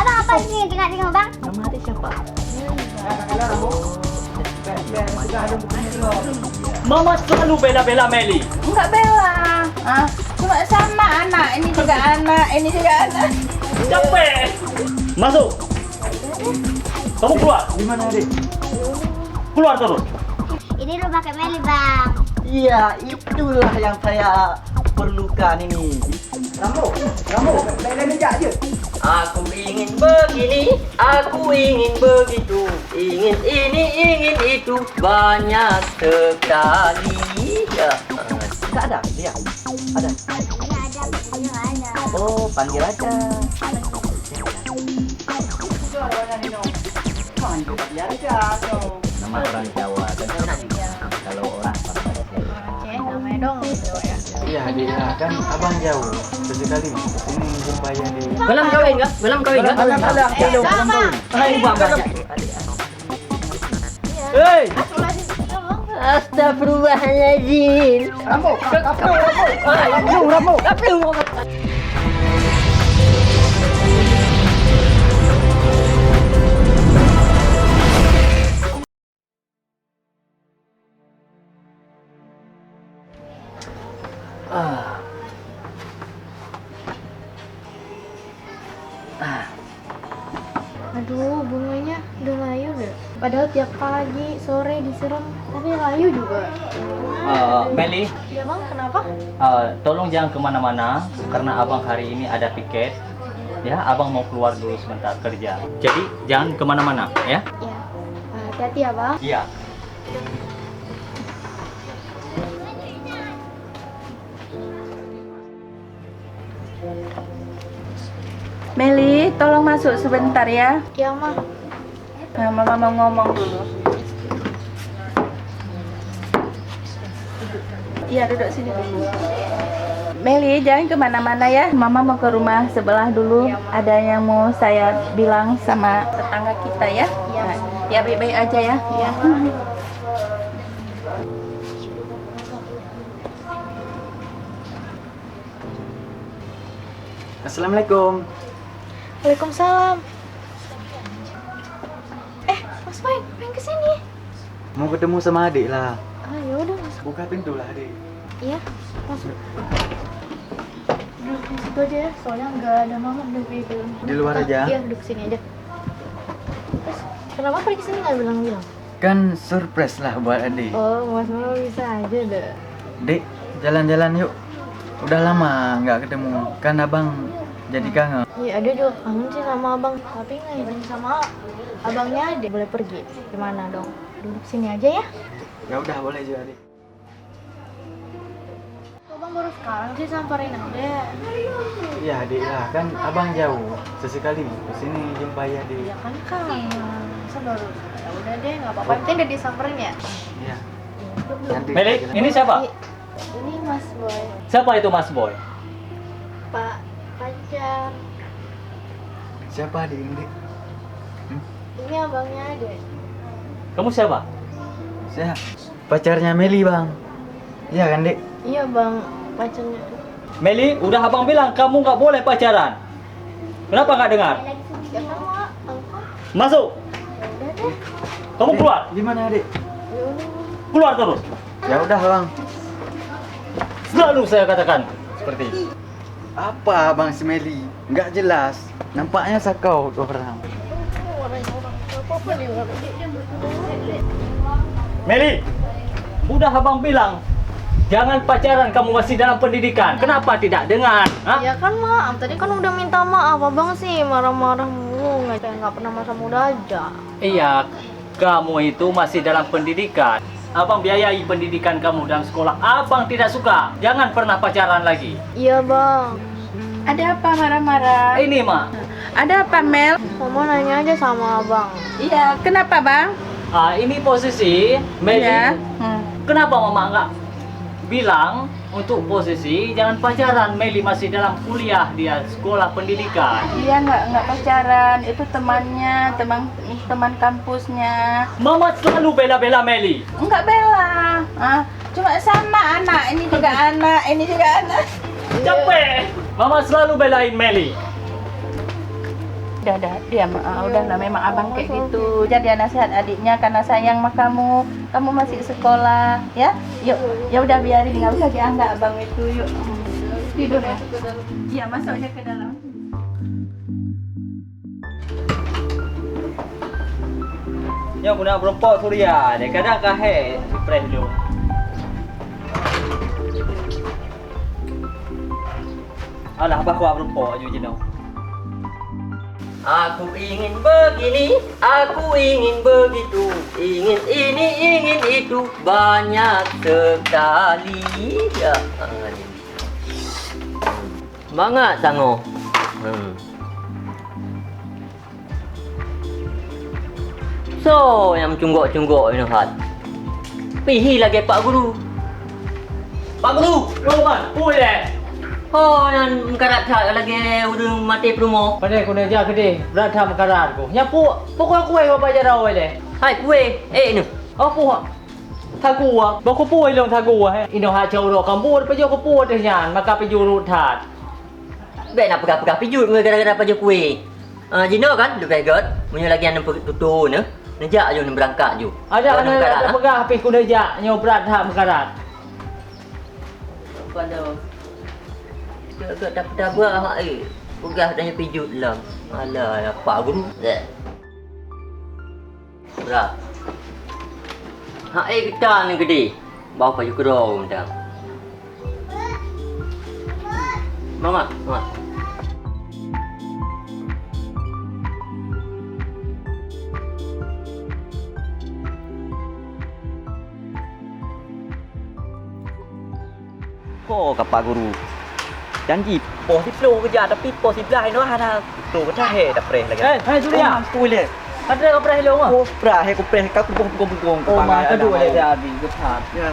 bang, apa sih dengar bang? Nama adik siapa? Mama selalu bela-bela Meli. Enggak bela. Cuma sama anak. Ini juga anak. Ini juga anak. Capek. Masuk. Kamu keluar. Gimana adik? Keluar terus. Ini rumah Kak Meli bang. Iya, itulah yang saya perlukan ini. Kamu, main aja. Aku ingin begini, aku ingin begitu, ingin ini, ingin itu, banyak sekali. Ya, nggak ada, dia ada. Ini ada. Oh, panggil aja. Panggil aja. Nama orang Jawa, kan kalau orang Aceh namanya dong gitu ya. Iya, dia kan abang jauh. Sesekali ini jumpa ya di. belum kawin nggak? Belum kawin nggak? Belum kawin. Hai, bapak. Hei, astagfirullahaladzim. Rambo. Aduh, bunganya udah layu deh. Padahal tiap pagi, sore disiram, tapi layu juga. Meli, Ya bang, kenapa? tolong jangan kemana-mana karena abang hari ini ada piket. Ya, abang mau keluar dulu sebentar kerja. Jadi jangan kemana-mana, ya? Ya, hati-hati ya bang. Iya. Meli, tolong masuk sebentar ya. Ya mah. Nah, Mama mau ngomong dulu. Iya, duduk sini dulu. Meli, jangan kemana-mana ya. Mama mau ke rumah sebelah dulu. Ada yang mau saya bilang sama tetangga kita ya. Nah, ya baik-baik aja ya. Ya. Assalamualaikum. Waalaikumsalam. Mas Boy, main kesini. Mau ketemu sama adik lah. Ya udah masuk. Buka pintu lah adik. Iya, masuk. Duduk di situ aja ya, soalnya nggak ada mama duduk di dalam. Di luar aja? Iya, duduk sini aja. Terus, kenapa pergi sini nggak bilang-bilang? Kan surprise lah buat adik. Oh, Mas Mama bisa aja deh. Dek, jalan-jalan yuk. Udah lama nggak ketemu. Kan abang jadi kangen. Iya, dia juga kangen sih sama abang. Tapi nggak izin sama abangnya, dia boleh pergi. Gimana dong? Duduk sini aja ya. Ya udah boleh juga adik. Abang baru sekarang sih samperin aja. Iya adik lah, kan abang jauh. Sesekali kesini jumpa ya adik. Ya kan kangen. Masa baru? Ya udah deh, nggak apa-apa. Penting udah disamperin ya. Iya. Nanti Meli, ini siapa? Ini Mas Boy, Siapa itu Mas Boy? Pak pacar. siapa adik ini? Dik? Ini abangnya ada. Kamu siapa? Saya pacarnya Meli bang. Iya kan dek? Iya bang, pacarnya. Meli, udah abang bilang kamu nggak boleh pacaran. Kenapa nggak dengar? Ya kan Mak, angkot. Masuk. Ya udah deh. Kamu Dek, keluar. Gimana adik? Ya udah. Keluar terus. Ya udah bang. Selalu saya katakan seperti itu. Apa bang si Meli? Nggak jelas. Nampaknya sakau tuh orang. Orang-orang, nggak apa-apa nih orang. Meli, udah abang bilang jangan pacaran, kamu masih dalam pendidikan. Kenapa tidak dengar? Hah? Ya kan Mak, tadi kan udah minta maaf. Abang sih marah-marah mulu, nggak pernah masa muda aja. Iya, kamu itu masih dalam pendidikan. Abang biayai pendidikan kamu dalam sekolah. Abang tidak suka. Jangan pernah pacaran lagi. Iya bang. Ada apa marah-marah? Ini, Mak. Ada apa Mel? Mama nanya aja sama abang. Iya, kenapa bang? Ini posisi Meli. Iya. Kenapa Mama nggak bilang untuk posisi jangan pacaran? Meli masih dalam kuliah, dia sekolah pendidikan. Dia nggak pacaran, itu temannya, teman kampusnya. Mama selalu bela-bela Meli. Enggak bela. Cuma sama anak, ini juga anak, ini juga anak. Capek. Mama selalu belain Meli. Udah, diam. Udahlah, memang abang kayak gitu. Jadi nasihat adiknya karena sayang sama kamu. Kamu masih sekolah, ya? Yuk, ya udah biarin, nggak usah dianggap abang itu. Yuk, tidur ya. Iya, masuk aja ke dalam. Yang guna berempok Surya, dia kadang kahe spray dulu. Alah, apa kuat berempok je jenau. Aku ingin begini, aku ingin begitu, ingin ini, ingin itu, banyak sekali. Ya, semangat sango. So, yang cunggok-cunggok ini hat. Pihi lagi Pak Guru. Pak Guru, Roman, boleh. oh yang karat lagi udah mati promo. Pandai kena ja gede, berat ham karat ko. Nya pokok kuai apa aja raw le. Hai kue, ni. Apa? Thagua, ba ko puai long thagua he. Ino ha chau ro kampur pa jo ko pu de nyan, maka pe ju ru that. Baik nak pegang-pegang pijut gara-gara pada kue. Jino kan, lu pegot. Punya lagi yang tutu ne. Nejak je berangkat je. Ada ana pegah pe ku ja nyo berat ham karat. Pada ke tak buat pegah dan pijut lah. Alah, Pak Guru. Berat. Kita ni gede. Bawa baju kerong dah. Mama. Pak Guru. Janji poh 10 kerja tapi poh 11 nó hana tu cái thế đập reh lagi. Hai Surya. Tôi le. Ada ka preh long ah. Poh prah he ko preh ka kupung. Oh, maka dua le abi ke that. Ya.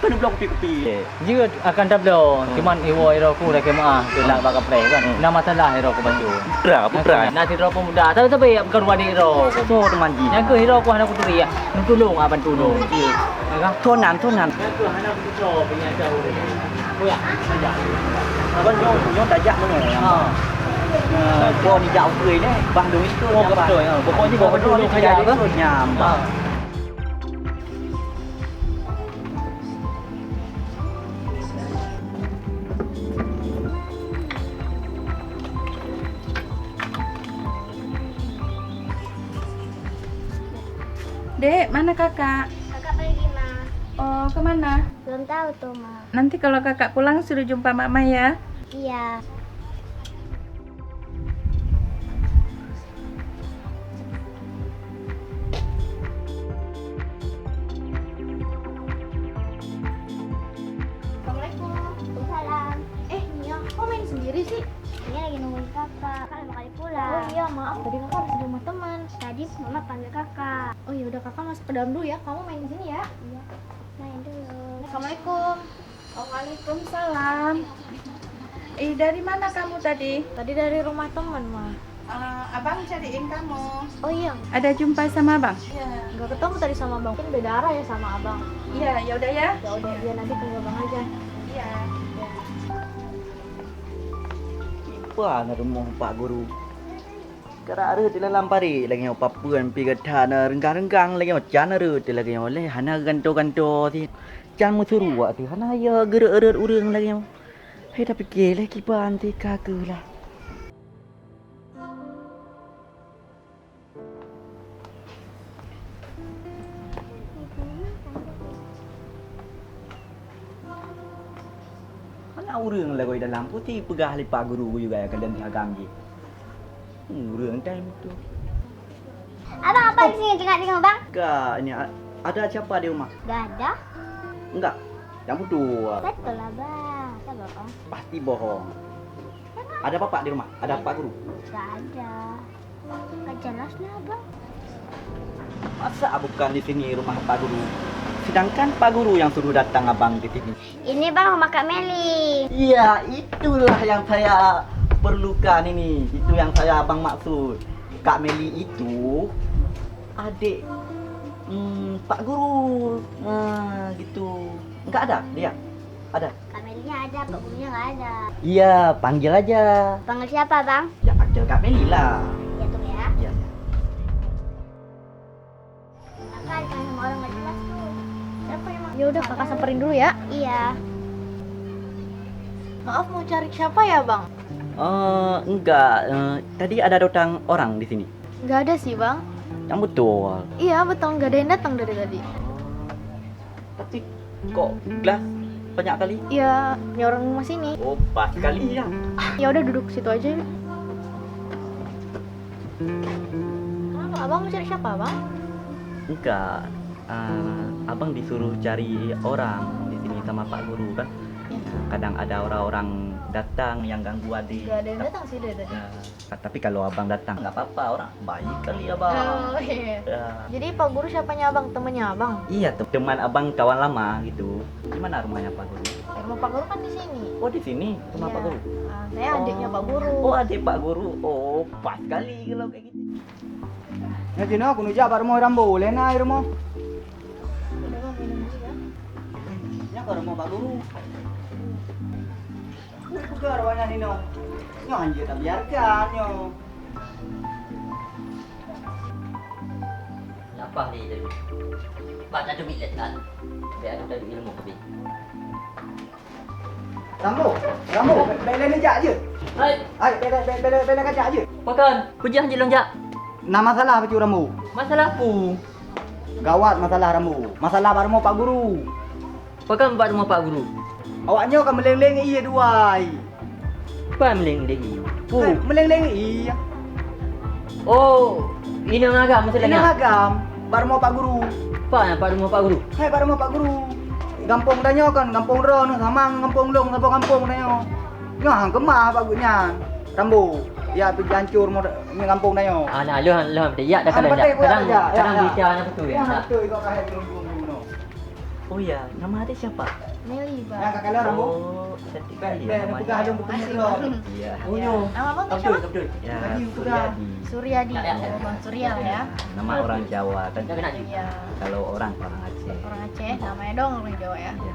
Kan blok kopi. Jika akan tablo, cuman iwo iro ku dah kema ke nak baka preh kan. Nama masalah iro ku baju. Prah. Nanti iro pemuda, tapi bukan wadi iro. So teman ji. Yang ke iro ku hana ku turi ya. Tolong aban tolong. Ya kan? Thôn nan. Yang ke hana ku tro punya jauh. Oh ya, saja. Abang nyo dajak mengai. Bo ni jauh tươi đấy. Bang duit tu. Oh, betul. Pokoknya bawa dulu kerja dia apa? nyam. Dek, mana kakak? Kakak pergi, Ma. Oh, kemana? Belum tahu tuh, Ma. Nanti kalau kakak pulang suruh jumpa mama ya. Iya. Assalamualaikum. Waalaikumsalam. Nia, kok main sendiri sih? Ini lagi nungguin kakak. Kakak lama kali Oh pulang. iya, maaf tadi kakak harus di rumah teman. Tadi Mama panggil kakak. Oh iya udah kakak masuk ke dalam dulu ya. Kamu main di sini ya. Iya. Main dulu. Assalamualaikum. Waalaikumsalam. Dari mana kamu tadi? Tadi dari rumah teman, Ma. Abang cariin kamu. Oh iya, Ada jumpa sama abang? nggak ketemu tadi sama abang. Mungkin beda arah ya sama abang. Iya, ya udah ya. Ya udah, dia nanti tunggu abang aja. Iya. Apa na rumah Pak Guru. Kara re ti dalam pari lagi apa puan pi gathana renggang-renggang lagi macam re ti lagi oleh hana ganto-ganto ti. Jangan musuru wa ti hana ya gerak-gerak urang lagi. Hei tapi gele ki ban ti kagelah. Urang lah kau dalam putih pegah Pak Guru juga ya kalian agam je. Urang time tu. Abang apa di sini tengok-tengok, Bang? Kak, ini ada siapa di rumah? Gak ada. Enggak. Yang berdua. Betul lah, Bang. Siapa, Bang? Pasti bohong. Ada bapak di rumah? Ada Pak Guru? Gak ada. Gak jelas lah, Bang. Masa bukan di sini rumah Pak Guru? Sedangkan Pak Guru yang suruh datang abang di sini. Ini Bang rumah Kak Meli. Iya, itulah yang saya perlukan ini. Itu yang saya abang maksud. Kak Meli itu adik Pak Guru. Gitu. Enggak ada dia? Ada? Kak Melinya ada, Pak Gurunya gak ada. Iya, panggil aja. Panggil siapa, Bang? Ya panggil Kak Meli lah. Ya Ya udah kakak samperin dulu ya. Iya. Maaf mau cari siapa ya bang? Enggak. Tadi ada datang orang di sini. Nggak ada sih bang. Yang betul. Iya betul nggak ada yang datang dari tadi. Tapi kok gelas banyak kali? Iya, punya orang rumah sini. Oh, pas kali ya. Ya udah duduk situ aja. Kenapa abang mau cari siapa bang? Enggak. Abang disuruh cari orang di sini sama Pak Guru kan. Kadang ada orang-orang datang yang ganggu adik. Nggak ada yang datang sih dari tadi. Tapi kalau abang datang nggak apa-apa, orang baik kali abang. Oh iya. Ya. Jadi Pak Guru siapanya abang? Temennya abang? Iya, teman abang kawan lama gitu. Gimana rumahnya Pak Guru? Rumah Pak Guru kan di sini. Oh, di sini rumah Iya. Pak Guru. Saya adiknya Pak Guru. Oh, adik Pak Guru. Oh, pas kali kalau kayak gitu. Ya Jino, aku nujak baru mau rambu, lena air mau. Udah bang minum dulu ya. Ya ke rumah Pak Guru. Ke rumahnya Nino. Nyo anjir tak biarkan nyo. Apa ni tadi? Baca tu bilik kan. Biar ada ilmu tapi. Rambu, bela nujak je. Hai, Ay, bela kacak je. makan. Pujah je lonjak. Nah masalah apa rambu? Masalah apa? Gawat masalah rambu. Masalah baru mau Pak Guru. Pakai buat rumah Pak Guru. Awaknya kan meleng-leng iya duai. Apa meling lagi? Meleng-leng iya. Oh, ini ngagam Ini masalahnya. agam, baru mau Pak Guru. Apa yang Pak rumah Pak Guru? Hai, baru mau Pak Guru. Gampung dah nyo kan, gampung ron, samang gampung long, gampung dah nyo. Nyo hang kemah Pak Guru nya. Rambu. Ya pergi hancur mau gampung dah nyo. Ah, nah, lu dia ya dah Ah, betul, kadang ya, ya, kadang ya. berita anak betul ya. Wah, betul kau kahit lumbu no. Oh ya, nama adik siapa? Meli Yang bang. kakak lo rambu. Oh, cantik kali ya Buka namanya. hadung bertemu ron. Iya. Unyu. Nama abang Abdul, siapa? Abdul. Ya, Lagi Suryadi. Suryadi. Ya, ya. Oh, bang Surya lah ya. Nama orang Jawa kan. Jangan nak. Iya. Kalau orang Aceh. Orang Aceh. Namanya dong orang Jawa ya. Iya.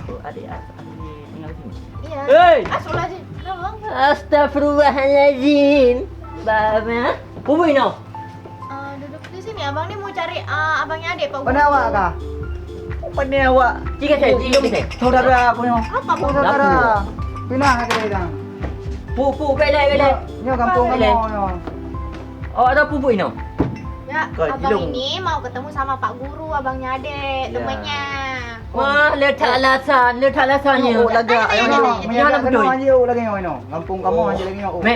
Oh, adik tinggal di sini. Iya. Hei! Asul aja. Kenapa bang? Astagfirullahaladzim. Baba. Apa ini? Duduk di sini. Abang nih mau cari abangnya adik Pak Guru. Mana awak kah? Apa ni awak? Jika saya. Saudara aku nyo. Apa bang? Saudara. Pindah ke dia. Pupu belai. Nyo kampung Boleh. kamu nyo. Oh, ada pupu ini. Ya, Kau abang ilung. ini mau ketemu sama Pak Guru, abangnya adik, Ya. temannya. Wah, letak alasannya. Oh, laga. Ayo, Nyo, ayo, menjaga betul. kena aja lagi nyo. Kampung kamu aja lagi nyo. Me.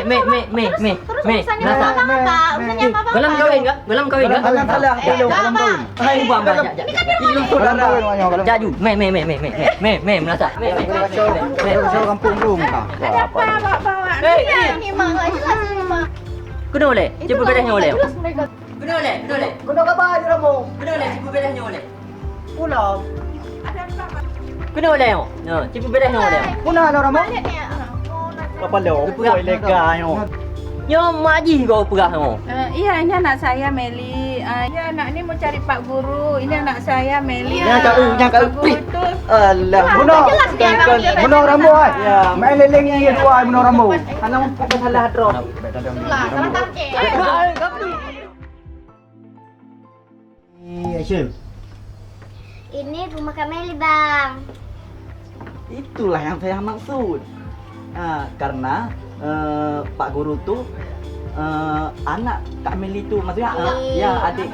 Terus urusannya Nasa. apa apa? Urusannya apa apa? Galam kawin kah? Galam kawin kah? Galam salah, ilung, galam kawin. Hai, buang banyak. Ilmu Galam kawin nyo, galam. Jaju. Me, melasa. Me. Show kampung belum kah? Apa? Hei, Ini mah nggak jelas ini mah. kena oleh. Cepu bedahnya oleh. Jelas mereka. Kena oleh. Kena kabar aja ramu. Kena oleh, cepu bedahnya oleh. Pulang. Kena oleh. No, cepu bedahnya oleh. Punah lo ramu. Balik nih. Apa lo? Boy lega nyo. Yo, maji kau pegah kamu. Iya, ini anak saya Meli. Iya, anak ini mau cari Pak Guru. Ini anak saya Meli. Ya, Kak U, ya, Kak U. Pak Guru itu Alah. Bunuh. jelas dia bang dia. Bunuh rambu ay. Ya. Main leleng yang dua bunuh rambu. Anak apa salah drop? Itulah, salah tangkep. Asyik. Ini rumah Kameli, Bang. Itulah yang saya maksud. Karena Pak Guru tuh anak Kak Meli tuh maksudnya ya adik